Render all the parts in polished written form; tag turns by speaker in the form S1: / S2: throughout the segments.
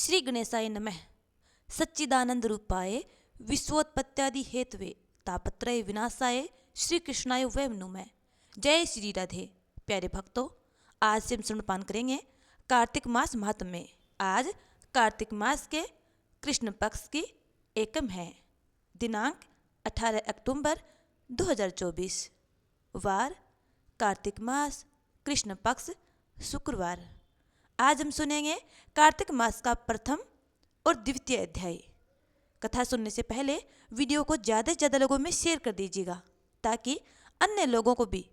S1: श्री गणेशाय नमः। सच्चिदानंद रूपाय विश्वोत्पत्त्यादि हेतवे तापत्रय विनाशाय श्री कृष्णाय वयम नुमः। जय श्री राधे। प्यारे भक्तों, आज से हम श्रवणपान करेंगे कार्तिक मास महात्म्य। आज कार्तिक मास के कृष्ण पक्ष की एकम है। दिनांक 18 अक्टूबर 2024। वार कार्तिक मास, कृष्ण पक्ष, शुक्रवार। आज हम सुनेंगे कार्तिक मास का प्रथम और द्वितीय अध्याय। कथा सुनने से पहले वीडियो को ज़्यादा से ज़्यादा लोगों में शेयर कर दीजिएगा ताकि अन्य लोगों को भी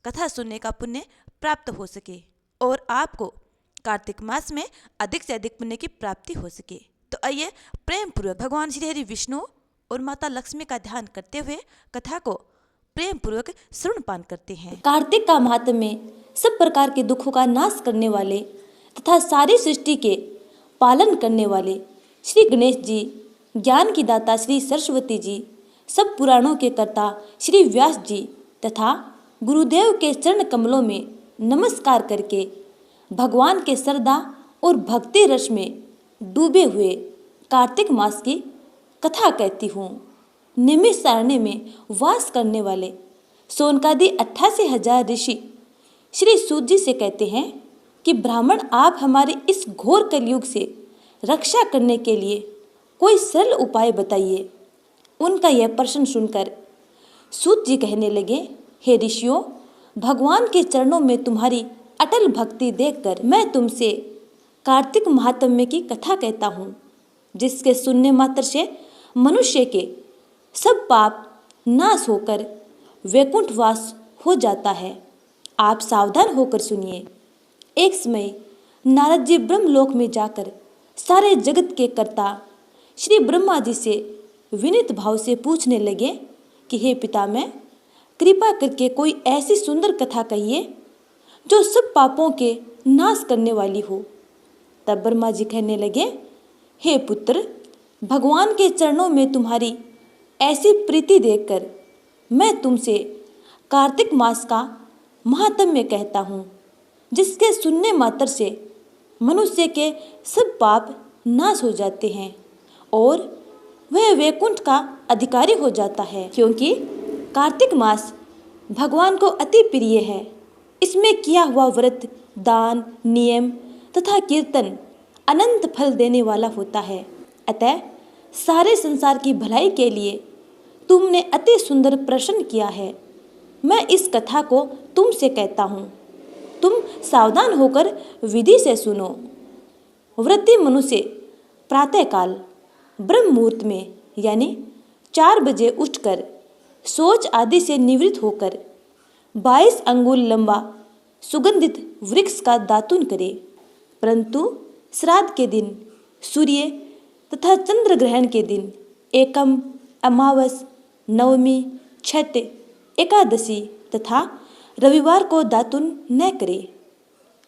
S1: कथा सुनने का पुण्य प्राप्त हो सके और आपको कार्तिक मास में अधिक से अधिक पुण्य की प्राप्ति हो सके। तो आइए प्रेम पूर्वक भगवान श्री हरि विष्णु और माता लक्ष्मी का ध्यान करते हुए कथा को प्रेम पूर्वक श्रवणपान करते हैं।
S2: कार्तिक का महात्म्य सब प्रकार के दुखों का नाश करने वाले तथा सारी सृष्टि के पालन करने वाले श्री गणेश जी, ज्ञान की दाता श्री सरस्वती जी, सब पुराणों के कर्ता श्री व्यास जी तथा गुरुदेव के चरण कमलों में नमस्कार करके भगवान के श्रद्धा और भक्ति रस में डूबे हुए कार्तिक मास की कथा कहती हूँ। निमिषारण्य में वास करने वाले सोनकादि 88,000 ऋषि श्री सूत जी से कहते हैं कि ब्राह्मण, आप हमारे इस घोर कलयुग से रक्षा करने के लिए कोई सरल उपाय बताइए। उनका यह प्रश्न सुनकर सूत जी कहने लगे, हे ऋषियों, भगवान के चरणों में तुम्हारी अटल भक्ति देखकर मैं तुमसे कार्तिक महात्म्य की कथा कहता हूँ, जिसके सुनने मात्र से मनुष्य के सब पाप नाश होकर वैकुंठवास हो जाता है। आप सावधान होकर सुनिए। एक समय नारद जी ब्रह्मलोक में जाकर सारे जगत के कर्ता श्री ब्रह्मा जी से विनीत भाव से पूछने लगे कि हे पितामह, कृपा करके कोई ऐसी सुंदर कथा कहिए जो सब पापों के नाश करने वाली हो। तब ब्रह्मा जी कहने लगे, हे पुत्र, भगवान के चरणों में तुम्हारी ऐसी प्रीति देखकर मैं तुमसे कार्तिक मास का महात्म्य कहता हूँ, जिसके सुनने मात्र से मनुष्य के सब पाप नाश हो जाते हैं और वह वैकुंठ का अधिकारी हो जाता है। क्योंकि कार्तिक मास भगवान को अति प्रिय है। इसमें किया हुआ व्रत, दान, नियम तथा कीर्तन अनंत फल देने वाला होता है। अतः सारे संसार की भलाई के लिए तुमने अति सुंदर प्रश्न किया है। मैं इस कथा को तुमसे कहता हूँ, तुम सावधान होकर विधि से सुनो। व्रती मनुष्य प्रातःकाल ब्रह्म मुहूर्त में यानी 4 बजे उठकर शौच आदि से निवृत्त होकर 22 अंगुल लंबा सुगंधित वृक्ष का दातुन करे। परंतु श्राद्ध के दिन, सूर्य तथा चंद्र ग्रहण के दिन, एकम, अमावस, नवमी, छठ, एकादशी तथा रविवार को दातुन न करे।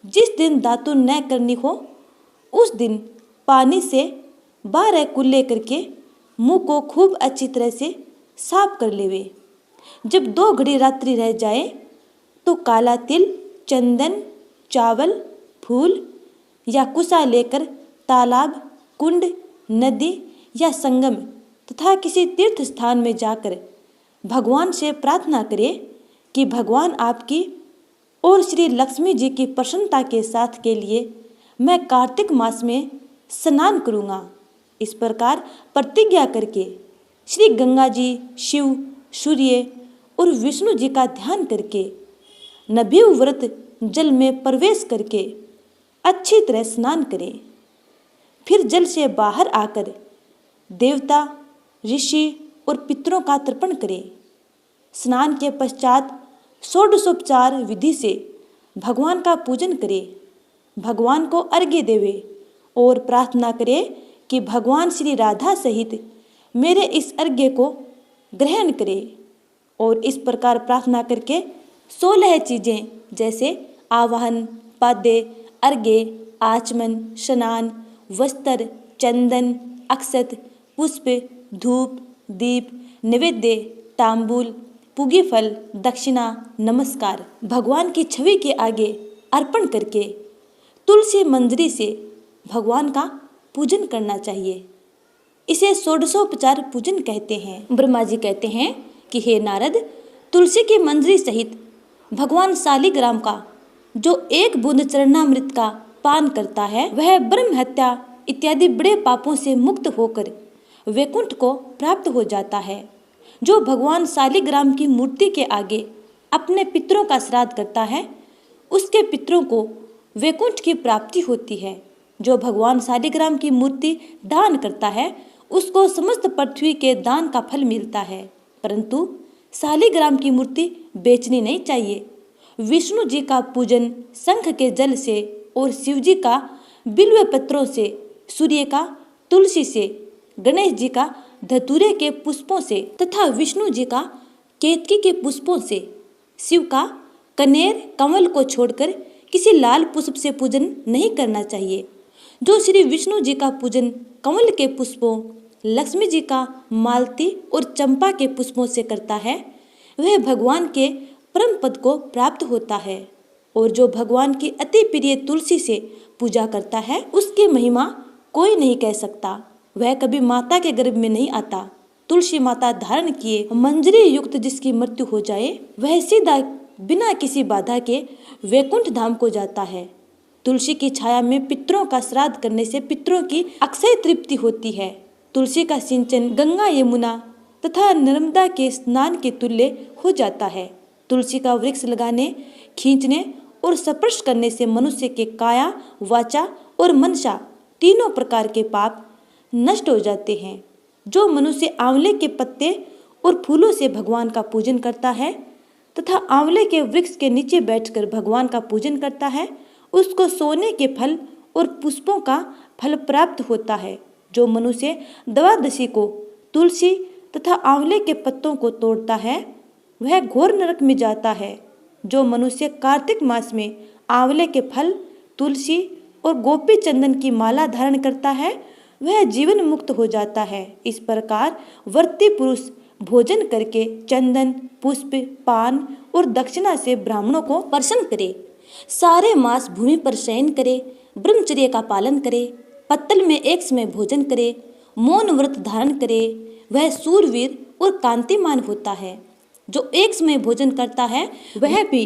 S2: जिस दिन दातुन न करनी हो उस दिन पानी से 12 कुल्ले करके मुंह को खूब अच्छी तरह से साफ कर लेवे। जब 2 घड़ी रात्रि रह जाए तो काला तिल, चंदन, चावल, फूल या कुसा लेकर तालाब, कुंड, नदी या संगम तथा किसी तीर्थ स्थान में जाकर भगवान से प्रार्थना करे कि भगवान आपकी और श्री लक्ष्मी जी की प्रसन्नता के साथ के लिए मैं कार्तिक मास में स्नान करूँगा। इस प्रकार प्रतिज्ञा करके श्री गंगा जी, शिव, सूर्य और विष्णु जी का ध्यान करके नवयुग व्रत जल में प्रवेश करके अच्छी तरह स्नान करें। फिर जल से बाहर आकर देवता, ऋषि और पितरों का तर्पण करें। स्नान के पश्चात षोडशोपचार विधि से भगवान का पूजन करें। भगवान को अर्घ्य देवे और प्रार्थना करे कि भगवान श्री राधा सहित मेरे इस अर्घ्य को ग्रहण करे। और इस प्रकार प्रार्थना करके 16 चीज़ें जैसे आवाहन, पाद्य, अर्घ्य, आचमन, स्नान, वस्त्र, चंदन, अक्षत, पुष्प, धूप, दीप, नैवेद्य, तांबूल, पुगे फल, दक्षिणा, नमस्कार भगवान की छवि के आगे अर्पण करके तुलसी मंजरी से भगवान का पूजन करना चाहिए। इसे षोडशोपचार पूजन कहते हैं। ब्रह्मा जी कहते हैं कि हे नारद, तुलसी की मंजरी सहित भगवान शालिग्राम का जो एक बूंद चरणामृत का पान करता है वह ब्रह्म हत्या इत्यादि बड़े पापों से मुक्त होकर वैकुंठ को प्राप्त हो जाता है। जो भगवान शालिग्राम की मूर्ति के आगे अपने पितरों का श्राद्ध करता है उसके पितरों को वैकुंठ की प्राप्ति होती है। जो भगवान शालिग्राम की मूर्ति दान करता है उसको समस्त पृथ्वी के दान का फल मिलता है। परंतु शालिग्राम की मूर्ति बेचनी नहीं चाहिए। विष्णु जी का पूजन शंख के जल से और शिव जी का बिल्व पत्रों से, सूर्य का तुलसी से, गणेश जी का धतूरे के पुष्पों से तथा विष्णु जी का केतकी के पुष्पों से, शिव का कनेर कमल को छोड़कर किसी लाल पुष्प से पूजन नहीं करना चाहिए। जो श्री विष्णु जी का पूजन कमल के पुष्पों, लक्ष्मी जी का मालती और चंपा के पुष्पों से करता है वह भगवान के परम पद को प्राप्त होता है। और जो भगवान की अति प्रिय तुलसी से पूजा करता है उसकी महिमा कोई नहीं कह सकता। वह कभी माता के गर्भ में नहीं आता। तुलसी माता धारण किए मंजरी युक्त जिसकी मृत्यु हो जाए वह सीधा बिना किसी बाधा के वैकुंठ धाम को जाता है। तुलसी की छाया में पितरों का श्राद्ध करने से पितरों की अक्षय तृप्ति होती है। तुलसी का सिंचन गंगा, यमुना तथा नर्मदा के स्नान के तुल्य हो जाता है। तुलसी का वृक्ष लगाने, खींचने और स्पर्श करने से मनुष्य के काया, वाचा और मनसा तीनों प्रकार के पाप नष्ट हो जाते हैं। जो मनुष्य आंवले के पत्ते और फूलों से भगवान का पूजन करता है तथा आंवले के वृक्ष के नीचे बैठकर भगवान का पूजन करता है उसको सोने के फल और पुष्पों का फल प्राप्त होता है। जो मनुष्य द्वादशी को तुलसी तथा आंवले के पत्तों को तोड़ता है वह घोर नरक में जाता है। जो मनुष्य कार्तिक मास में आंवले के फल, तुलसी और गोपी चंदन की माला धारण करता है वह जीवन मुक्त हो जाता है। इस प्रकार व्रती पुरुष भोजन करके चंदन, पुष्प, पान और दक्षिणा से ब्राह्मणों को प्रसन्न करे, सारे मास भूमि पर शयन करे, ब्रह्मचर्य का पालन करे, पत्तल में एक समय भोजन करे, मौन व्रत धारण करे, वह सूरवीर और कांतिमान होता है। जो एक समय भोजन करता है वह भी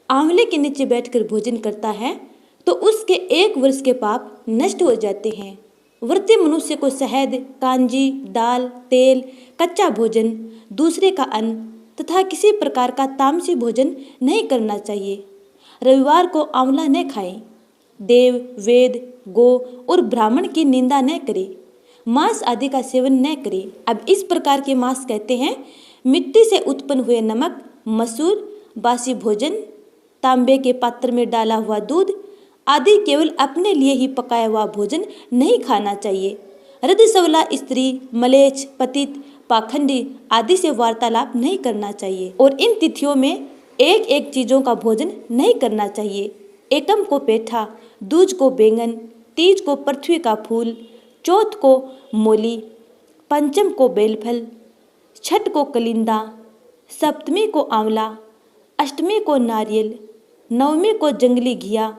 S2: आंवले के नीचे बैठकर भोजन करता है तो उसके 1 वर्ष के पाप नष्ट हो जाते हैं। व्रती मनुष्य को शहद, कांजी, दाल, तेल, कच्चा भोजन, दूसरे का अन्न तथा किसी प्रकार का तामसी भोजन नहीं करना चाहिए। रविवार को आंवला न खाएं। देव, वेद, गो और ब्राह्मण की निंदा न करें। मांस आदि का सेवन न करें। अब इस प्रकार के मांस कहते हैं मिट्टी से उत्पन्न हुए नमक, मसूर, बासी भोजन, तांबे के पात्र में डाला हुआ दूध आदि केवल अपने लिए ही पकाया हुआ भोजन नहीं खाना चाहिए। रजस्वला स्त्री, मलेच्छ, पतित, पाखंडी आदि से वार्तालाप नहीं करना चाहिए और इन तिथियों में एक एक चीजों का भोजन नहीं करना चाहिए। एकम को पेठा, दूज को बैंगन, तीज को पृथ्वी का फूल, चौथ को मोली, पंचम को बेलफल, छठ को कलिंदा, सप्तमी को आंवला, अष्टमी को नारियल, नवमी को जंगली घिया,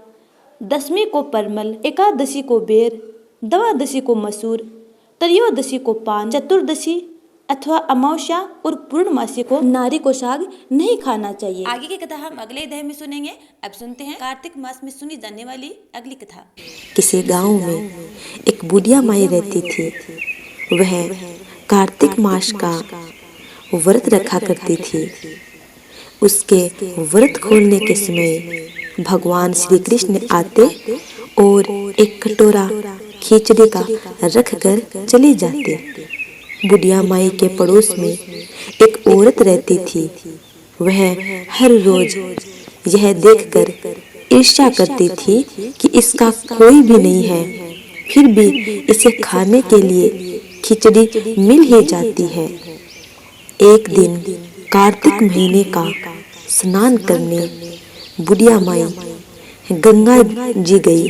S2: दसवीं को परमल, एकादशी को बेर, द्वादशी को मसूर, त्रयोदशी को पान, चतुर्दशी अथवा अमावस्या और पूर्णमासी को नारी को साग नहीं खाना चाहिए। आगे की कथा हम अगले अध्याय में सुनेंगे। अब सुनते हैं कार्तिक मास में सुनी जाने वाली अगली कथा।
S3: किसी गांव में एक बुढ़िया माई रहती थी। वह कार्तिक मास का व्रत रखा करती थी। उसके व्रत खोलने के समय भगवान श्री कृष्ण आते और एक कटोरा खिचड़ी का रख कर चले जाते। बुढ़िया माई के पड़ोस में एक औरत रहती थी। वह हर रोज यह देखकर ईर्ष्या करती थी कि इसका कोई भी नहीं है, फिर भी इसे खाने के लिए खिचड़ी मिल ही जाती है। एक दिन कार्तिक महीने का स्नान करने बुढ़िया माई गंगा जी गई।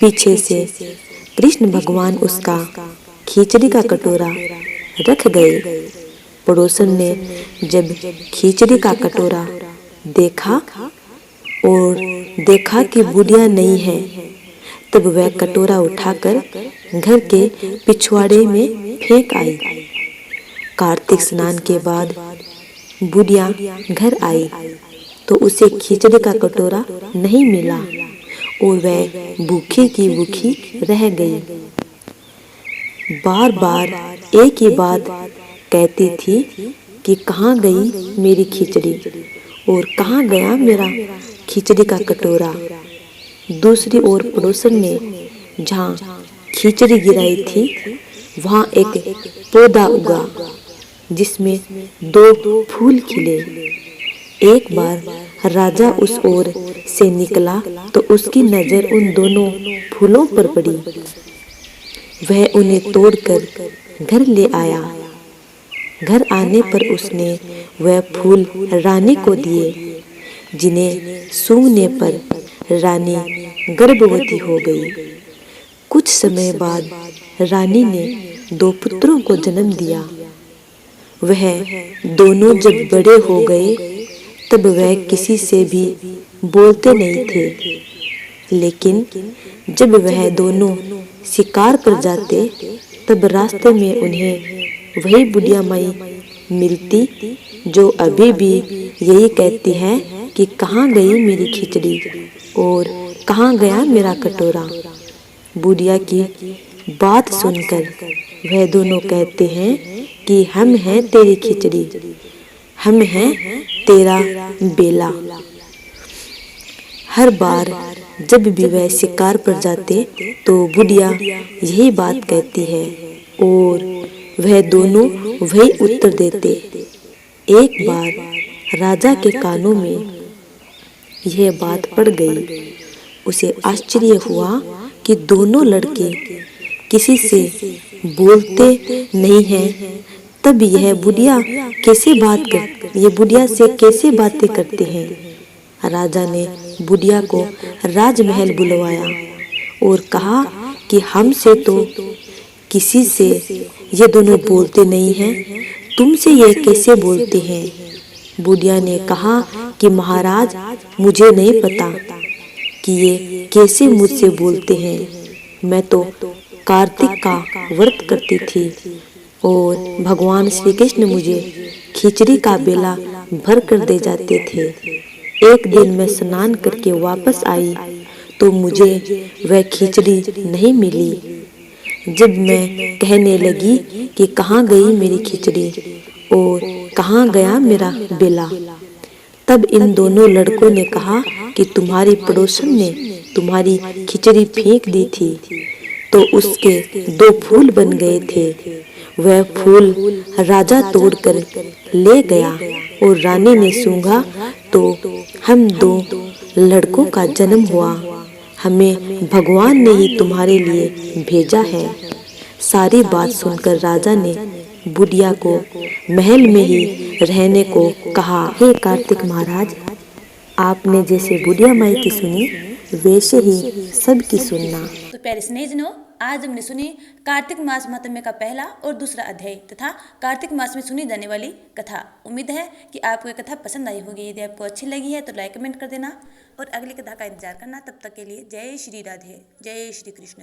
S3: पीछे से कृष्ण भगवान उसका खिचड़ी का कटोरा रख गए। पड़ोसन ने जब खिचड़ी का कटोरा देखा और देखा कि बुढ़िया नहीं है, तब वह कटोरा उठाकर घर के पिछवाड़े में फेंक आई। कार्तिक स्नान के बाद बुढ़िया घर आई तो उसे खिचड़ी का कटोरा नहीं मिला और वह भूखी की भूखी रह गई। बार बार एक ही बात कहती थी कि कहाँ गई मेरी खिचड़ी और कहाँ गया मेरा खिचड़ी का कटोरा। दूसरी ओर पड़ोसन ने जहाँ खिचड़ी गिराई थी वहाँ एक पौधा उगा जिसमें 2 फूल खिले। एक बार राजा उस ओर से निकला तो उसकी नजर उन दोनों फूलों पर पड़ी। वह उन्हें तोड़कर घर ले आया। घर आने पर उसने वह फूल रानी को दिए, जिन्हें सूंघने पर रानी गर्भवती हो गई। कुछ समय बाद रानी ने 2 पुत्रों को जन्म दिया। वह दोनों जब बड़े हो गए तब वह किसी से भी बोलते नहीं थे, लेकिन जब वह दोनों शिकार पर जाते तब रास्ते में उन्हें वही बुढ़िया माई मिलती जो अभी भी यही कहती है कि कहाँ गई मेरी खिचड़ी और कहाँ गया मेरा कटोरा। बुढ़िया की बात सुनकर वह दोनों कहते हैं कि हम हैं तेरी खिचड़ी, हम हैं तेरा बेला। हर बार जब भी वह शिकार पर जाते तो बुढ़िया यही बात कहती है और वह दोनों वही उत्तर देते। एक बार राजा के कानों में यह बात पड़ गई। उसे आश्चर्य हुआ कि दोनों लड़के किसी से बोलते नहीं हैं। तब यह बुढ़िया से कैसे बातें करते हैं। राजा ने बुढ़िया को राजमहल बुलवाया और कहा कि हमसे तो किसी से ये दोनों बोलते नहीं हैं, तुमसे ये कैसे बोलते हैं। बुढ़िया ने कहा कि महाराज, मुझे नहीं पता कि ये कैसे मुझसे बोलते हैं। मैं तो कार्तिक का व्रत करती थी और भगवान श्री कृष्ण मुझे खिचड़ी का बेला भर कर दे जाते थे। एक दिन मैं स्नान करके वापस आई तो मुझे वह खिचड़ी नहीं मिली। जब मैं कहने लगी कि कहाँ गई मेरी खिचड़ी और कहाँ गया मेरा बेला, तब इन दोनों लड़कों ने कहा कि तुम्हारी पड़ोसन ने तुम्हारी खिचड़ी फेंक दी थी तो उसके 2 फूल बन गए थे। वह फूल राजा तोड़कर ले गया और रानी ने सूंघा तो हम 2 लड़कों का जन्म हुआ। हमें भगवान ने ही तुम्हारे लिए भेजा है। सारी बात सुनकर राजा ने बुढ़िया को महल में ही रहने को कहा। हे कार्तिक महाराज, आपने जैसे बुढ़िया माई की सुनी वैसे ही सबकी सुनना।
S1: तो प्यारे स्नेहितनों, आज हमने सुनी कार्तिक मास महात्म्य का पहला और दूसरा अध्याय तथा कार्तिक मास में सुनी जाने वाली कथा। उम्मीद है कि आपको ये कथा पसंद आई होगी। यदि आपको अच्छी लगी है तो लाइक कमेंट कर देना और अगली कथा का इंतजार करना। तब तक के लिए जय श्री राधे, जय श्री कृष्ण।